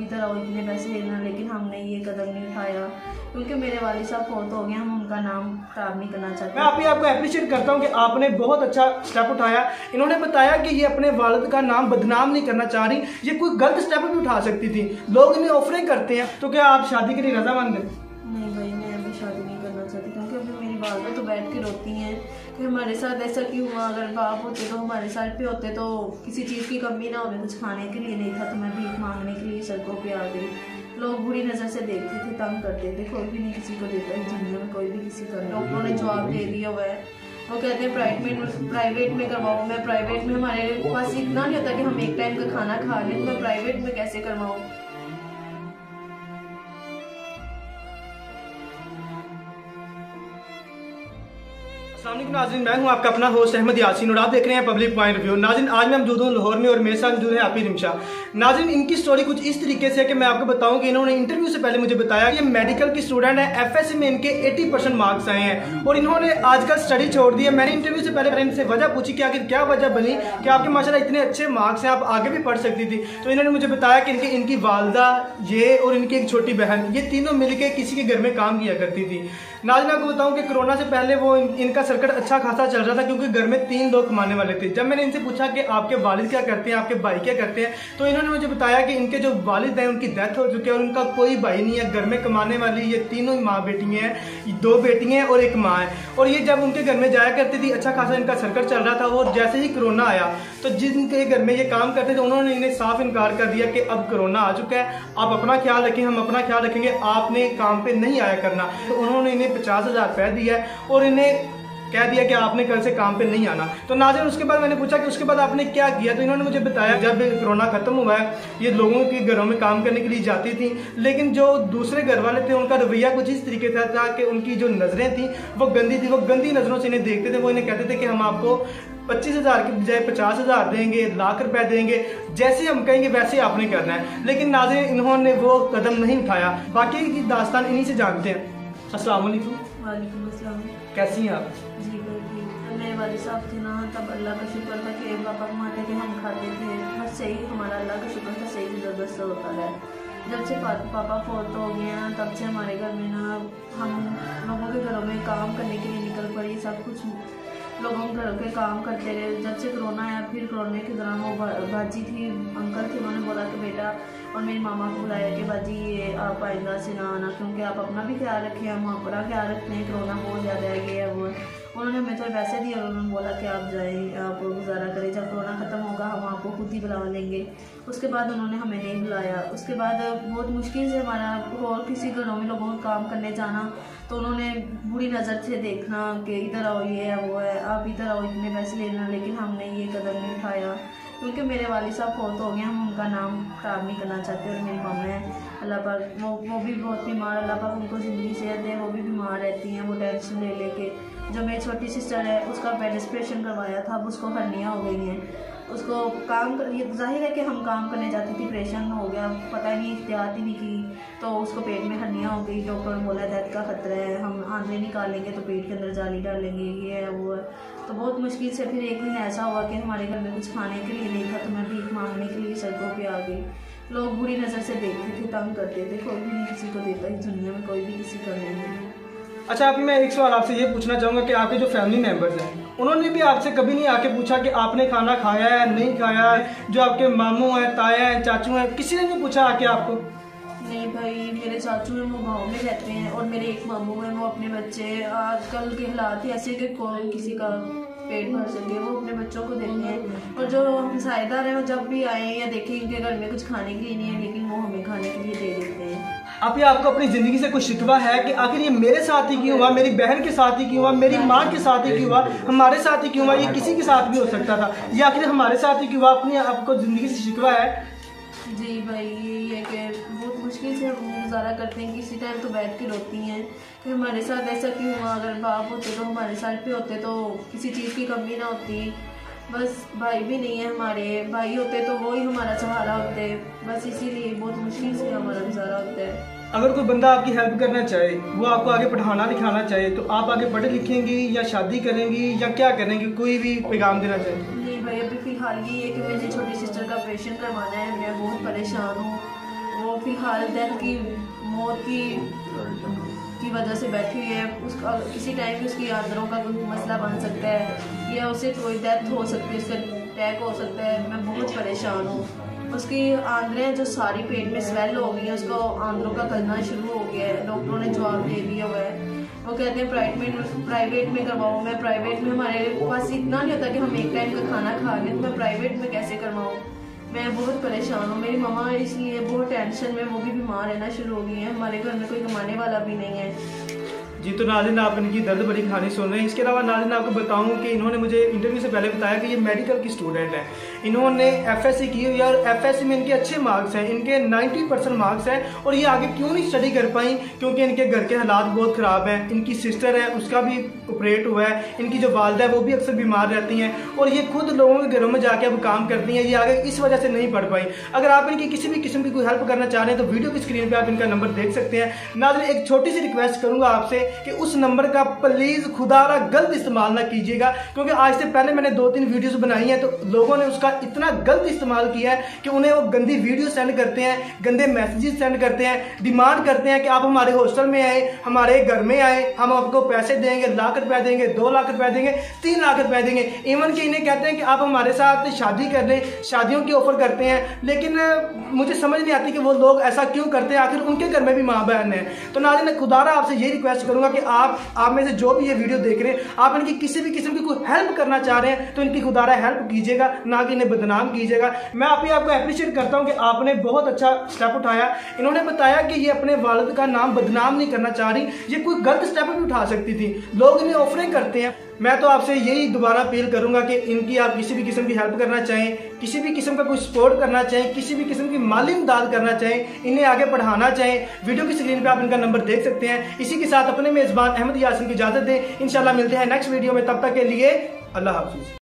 इधर आओ इतने पैसे लेना, लेकिन हमने ये कदम नहीं उठाया क्योंकि मेरे वालिद साहब फौत हो गए, हम उनका नाम खराब नहीं करना चाहते। मैं आपको अप्रिशिएट करता हूँ कि आपने बहुत अच्छा स्टेप उठाया। इन्होंने बताया कि ये अपने वालिद का नाम बदनाम नहीं करना चाह रही, ये कोई गलत स्टेप भी उठा सकती थी, लोग इन्हें ऑफरिंग करते हैं, तो क्या आप शादी के लिए रजामंद हैं? नहीं भाई, मैं अभी शादी नहीं करना चाहती क्योंकि अभी मेरी वालिदा तो बैठ के रोती हैं कि हमारे साथ ऐसा क्यों हुआ, अगर बाप होते तो हमारे साथ पे होते तो किसी चीज़ की कमी ना होती, कुछ खाने के लिए नहीं था तो मैं भीख मांगने के लिए सड़कों पे आ गई। लोग बुरी नज़र से देखते थे, तंग करते थे, कोई भी नहीं किसी को देता इस दुनिया में, कोई भी किसी का। डॉक्टरों ने जवाब दे दिया हुआ है, वो कहते हैं प्राइवेट में करवाओ। मैं प्राइवेट में, हमारे पास इतना नहीं होता कि हम एक टाइम का खाना खा लें, तो मैं प्राइवेट में कैसे करवाऊँ। अस्सलाम वालेकुम नाज़रीन, मैं हूं आपका अपना होस्ट अहमद यासीन और आप देख रहे हैं पब्लिक पॉइंट रिव्यू। नाज़रीन, आज मैं मौजूद हूं लाहौर में और मेरे साथ मौजूद है आपी रिमशा। नाज़रीन, इनकी स्टोरी कुछ इस तरीके से है कि मैं आपको बताऊं कि इन्होंने इंटरव्यू से पहले मुझे बताया कि ये मेडिकल की स्टूडेंट है, एफएससी में इनके 80% मार्क्स आए हैं और इन्होंने आजकल स्टडी छोड़ दी है। मैंने इंटरव्यू से पहले इनसे वजह पूछी कि आखिर क्या वजह बनी कि आपके माशाल्लाह इतने अच्छे मार्क्स हैं, आप आगे भी पढ़ सकती थी। तो इन्होंने मुझे बताया कि इनकी वालदा, ये और इनकी एक छोटी बहन, ये तीनों मिलकर किसी के घर में काम किया करती थी। नाज़रीन, आपको बताऊं कि कोरोना से पहले वो इनका सर्किट अच्छा खासा चल रहा था क्योंकि घर में 3 लोग कमाने वाले थे। जब मैंने इनसे पूछा कि आपके वालिद क्या करते हैं, आपके भाई क्या करते हैं, तो इन्होंने मुझे बताया कि इनके जो वालिद हैं उनकी डेथ हो चुकी है और उनका कोई भाई नहीं है। घर में कमाने वाली ये तीनों ही माँ बेटी हैं, 2 बेटी हैं और 1 माँ है। और ये जब उनके घर में जाया करती थी, अच्छा खासा इनका सर्किट चल रहा था। और जैसे ही कोरोना आया तो जिनके घर में ये काम करते थे उन्होंने इन्हें साफ इनकार कर दिया कि अब कोरोना आ चुका है, आप अपना ख्याल रखें, हम अपना ख्याल रखेंगे, आपने काम पे नहीं आया करना। तो उन्होंने इन्हें 50,000 रुपये दिया है और इन्हें कह दिया कि आपने कल से काम पे नहीं आना। तो नाज़रीन, उसके बाद मैंने पूछा कि उसके बाद आपने क्या किया, तो इन्होंने मुझे बताया जब कोरोना खत्म हुआ है ये लोगों के घरों में काम करने के लिए जाती थी, लेकिन जो दूसरे घर वाले थे उनका रवैया कुछ इस तरीके से था कि उनकी जो नज़रें थी वो गंदी थी, वो गंदी नज़रों से इन्हें देखते थे। वो इन्हें कहते थे कि हम आपको 25,000 की बजाय 50,000 देंगे, लाख रुपए देंगे, जैसे हम कहेंगे वैसे आपने करना है। लेकिन नाज़रीन, इन्होंने वो कदम नहीं उठाया। बाकी की दास्तान इन्हीं से जानते हैं। अस्सलाम वालेकुम। वालेकुम अस्सलाम। कैसी हैं आप? जी भाई, मेरे वालिद साहब थे ना, तब अल्लाह का शुक्र था कि पापा कमाते थे, हम खाते थे, बस सही, हमारा अल्लाह का शुक्र था, सही गुजर से होता है। जब से पापा फौत हो गए हैं तब से हमारे घर में ना, हम लोगों के घरों में काम करने के लिए निकल पड़ी, सब कुछ लोगों के घरों के काम करते रहे। जब से कोरोना आया, फिर कोरोना के दौरान वो बाजी थी, अंकल थे, उन्होंने बोला कि बेटा, और मेरी मामा को बुलाया कि बाजी ये आप आइंदा से ना आना क्योंकि आप अपना भी ख्याल रखें, हम अपना ख्याल रखते हैं, कोरोना बहुत ज़्यादा है, ये है वो है। उन्होंने हमें तो पैसे दिए और उन्होंने बोला कि आप जाएँ, आप गुजारा करें, जब कोरोना ख़त्म होगा हम आपको खुद ही बुला लेंगे। उसके बाद उन्होंने हमें नहीं बुलाया। उसके बाद बहुत मुश्किल से हमारा और किसी घरों में लोगों को काम करने जाना, तो उन्होंने बुरी नज़र से देखना कि इधर आओ, ये है वो है, आप इधर आओ इतने पैसे लेना, लेकिन हमने ये कदम नहीं उठाया क्योंकि मेरे वालिद साहब फौत हो गए, हम उनका नाम खराब नहीं करना चाहते। और मेरी मामा है, अल्लाह पाक, वो भी बहुत बीमार, अल्लाह पाक उनको ज़िंदगी सेहत दे, वो भी बीमार रहती हैं, वो टेंशन ले लेके। जो मेरी छोटी सिस्टर है उसका पेट ऑपरेशन करवाया था, अब उसको हर्निया हो गई है, उसको काम कर, ये जाहिर है कि हम काम करने जाती थी, ऑपरेशन हो गया, पता नहीं एहतियात ही नहीं की, तो उसको पेट में हर्निया हो गई। डॉक्टर ने बोला डेथ का खतरा है, हम आंतरे निकालेंगे तो पेट के अंदर जाली डालेंगे, ये है वो है। तो बहुत मुश्किल से फिर एक दिन ऐसा हुआ कि हमारे घर में कुछ खाने के लिए नहीं था, तो मैं भीख मांगने के लिए सड़कों पे आ गई। लोग बुरी नज़र से देखते थे, तंग करते थे, कोई भी नहीं किसी को देता इस दुनिया में, कोई भी किसी का नहीं है। अच्छा, आप, मैं एक सवाल आपसे ये पूछना चाहूँगा कि आपके जो फैमिली मेंबर्स हैं उन्होंने भी आपसे कभी नहीं आके पूछा कि आपने खाना खाया है नहीं खाया है? जो आपके मामू हैं, ताया हैं, चाचू हैं, किसी ने नहीं पूछा आके आपको? नहीं भाई, मेरे चाचू हैं वो गाँव में रहते हैं और मेरे एक मामू हैं, वो अपने बच्चे, आजकल के हालात ही ऐसे कि कौन किसी का पेट भर सके, वो अपने बच्चों को देते हैं। और जो हमसायेदार हैं वो जब भी आए या देखें इनके घर में कुछ खाने के लिए नहीं है, लेकिन वो हमें खाने के लिए दे देते हैं। आप, आपको अपनी ज़िंदगी से कुछ शिकवा है कि आखिर ये मेरे साथ ही क्यों हुआ, मेरी बहन के साथ ही क्यों हुआ, मेरी माँ के साथ ही क्यों हुआ, हमारे साथ ही क्यों हुआ, ये किसी के साथ भी हो सकता था, ये आखिर हमारे साथ ही क्यों हुआ? अपनी आपको ज़िंदगी से शिकवा है? जी भाई, यही है कि बहुत मुश्किल से हम गुजारा करते हैं, किसी टाइम तो बैठ के रोती हैं कि हमारे साथ ऐसा क्यों हुआ, अगर बाप होते तो हमारे साथ पे होते तो किसी चीज़ की कमी ना होती, बस भाई भी नहीं है, हमारे भाई होते तो वो ही हमारा सहारा होते, बस इसीलिए बहुत मुश्किल से हमारा गुजारा होता है। अगर कोई बंदा आपकी हेल्प करना चाहे, वो आपको आगे पढ़ाना लिखाना चाहे, तो आप आगे पढ़े लिखेंगी या शादी करेंगी या क्या करेंगी? कोई भी पैगाम देना चाहे? नहीं भाई, अभी फ़िलहाल ये है कि मेरी छोटी सिस्टर का ऑपरेशन करवाना है, मैं बहुत परेशान हूँ वो फिलहाल मौत की वजह से बैठी हुई है। उसका किसी टाइम उसकी आंदरों का कोई मसला बन सकता है या उसे कोई डेथ हो सकती है, उसका अटैक हो सकता है। मैं बहुत परेशान हूँ। उसकी आंद्रें जो सारी पेट में स्वेल हो गई है, उसको आंद्रों का गलना शुरू हो गया है। डॉक्टरों ने जवाब दे दिया हुआ है। वो कहते हैं प्राइवेट में करवाओ। मैं प्राइवेट में, हमारे पास इतना नहीं होता कि हम एक टाइम का खाना खा लें, तो मैं प्राइवेट में कैसे करवाऊँ। मैं बहुत परेशान हूँ। मेरी मम्मा इसलिए बहुत टेंशन में, वो भी बीमार रहना शुरू हो गई है। हमारे घर में कोई कमाने वाला भी नहीं है। जी, तो नाज़रीन आप इनकी दर्द भरी कहानी सुन रहे हैं। इसके अलावा नाज़रीन आपको बताऊं कि इन्होंने मुझे इंटरव्यू से पहले बताया कि ये मेडिकल की स्टूडेंट है। इन्होंने एफएससी की हुई है और एफएससी में इनके अच्छे मार्क्स हैं, इनके 90% मार्क्स हैं। और ये आगे क्यों नहीं स्टडी कर पाई? क्योंकि इनके घर के हालात बहुत ख़राब हैं। इनकी सिस्टर है, उसका भी ऑपरेट हुआ है। इनकी जो वालदा है वो भी अक्सर बीमार रहती हैं और ये खुद लोगों के घरों में जाके अब काम करती हैं। ये आगे इस वजह से नहीं पढ़ पाई। अगर आप इनकी किसी भी किस्म की कोई हेल्प करना चाह रहे हैं तो वीडियो की स्क्रीन पर आप इनका नंबर देख सकते हैं। नाज़रीन एक छोटी सी रिक्वेस्ट करूँगा आपसे कि उस नंबर का प्लीज खुदारा गलत इस्तेमाल ना कीजिएगा, क्योंकि आज से पहले मैंने 2-3 वीडियोस बनाई हैं तो लोगों ने उसका इतना गलत इस्तेमाल किया है कि उन्हें वो गंदी वीडियो सेंड करते हैं, गंदे मैसेजेस सेंड करते हैं, डिमांड करते हैं कि आप हमारे हॉस्टल में आए, हमारे घर में आए, हम आपको पैसे देंगे, 1 लाख रुपए देंगे, 2 लाख रुपए देंगे, 3 लाख रुपए देंगे। इवन कि इन्हें कहते हैं कि आप हमारे साथ शादी कर लें, शादियों की ऑफर करते हैं। लेकिन मुझे समझ नहीं आती कि वो लोग ऐसा क्यों करते हैं, आखिर उनके घर में भी माँ बहन है। तो नाज़रीन खुदारा आपसे यही रिक्वेस्ट करूंगा कि आप में से जो भी ये वीडियो देख रहे हैं, आप इनकी किसी भी किस्म की कोई हेल्प करना चाह रहे हैं तो इनकी खुदारा हेल्प कीजिएगा, ना कि इन्हें बदनाम कीजिएगा। मैं आपको अप्रिशिएट करता हूं कि आपने बहुत अच्छा स्टेप उठाया। इन्होंने बताया कि ये अपने वालिद का नाम बदनाम नहीं करना चाह रही, ये कोई गलत स्टेप भी उठा सकती थी। लोग इन्हें ऑफरिंग करते हैं। मैं तो आपसे यही दोबारा अपील करूंगा कि इनकी आप किसी भी किस्म की हेल्प करना चाहें, किसी भी किस्म का कोई सपोर्ट करना चाहें, किसी भी किस्म की माली इमदाद करना चाहें, इन्हें आगे पढ़ाना चाहें, वीडियो की स्क्रीन पे आप इनका नंबर देख सकते हैं। इसी के साथ अपने मेजबान अहमद यासीन की इजाजत दें। इंशाल्लाह मिलते हैं नेक्स्ट वीडियो में, तब तक के लिए अल्लाह हाफिज।